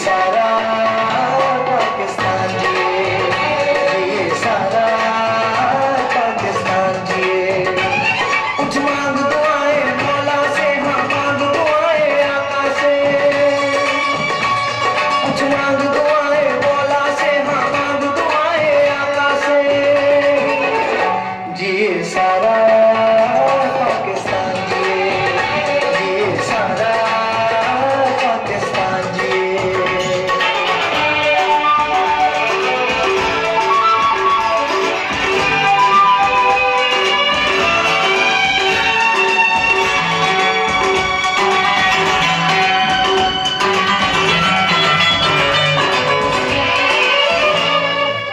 सारा पाकिस्तान जिए, ये सारा पाकिस्तान जिए। कुछ मांग दुआएं मौला से, हाँ मांग दुआएं आका से। कुछ मांग दुआएं मौला से, हाँ मांग दुआएं आका से। जिए सारा पाकिस्तान जिए, जिए सारा पाकिस्तान जिए।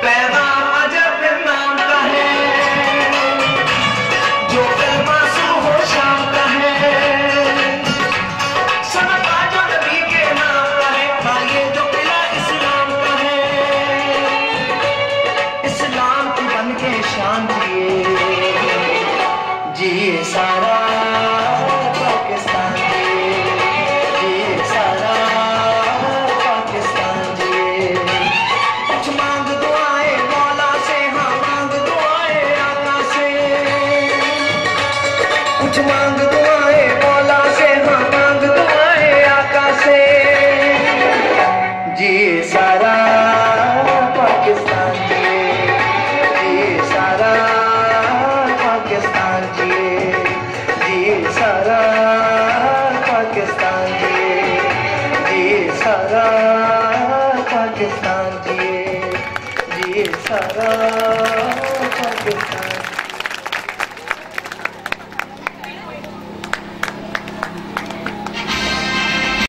पैगाम अजब नाम का है, जो कलमा सुबह हो शाम का है। सदका जो नबी के नाम का है, हाँ ये जो किला इस्लाम का है। इस्लाम की बन के शान जिए, जिए सारा पाकिस्तान जिए, जिए सारा पाकिस्तान जिए। कुछ मांग दुआएं मौला से, हाँ मांग दुआएं आका से। कुछ मांग दुआएं मौला से, हाँ मांग दुआएं आका से। जिए सारा पाकिस्तान जिए, जिए सारा पाकिस्तान जिए, जिए सारा पाकिस्तान जिए, जिए सारा पाकिस्तान जिए, जिए सारा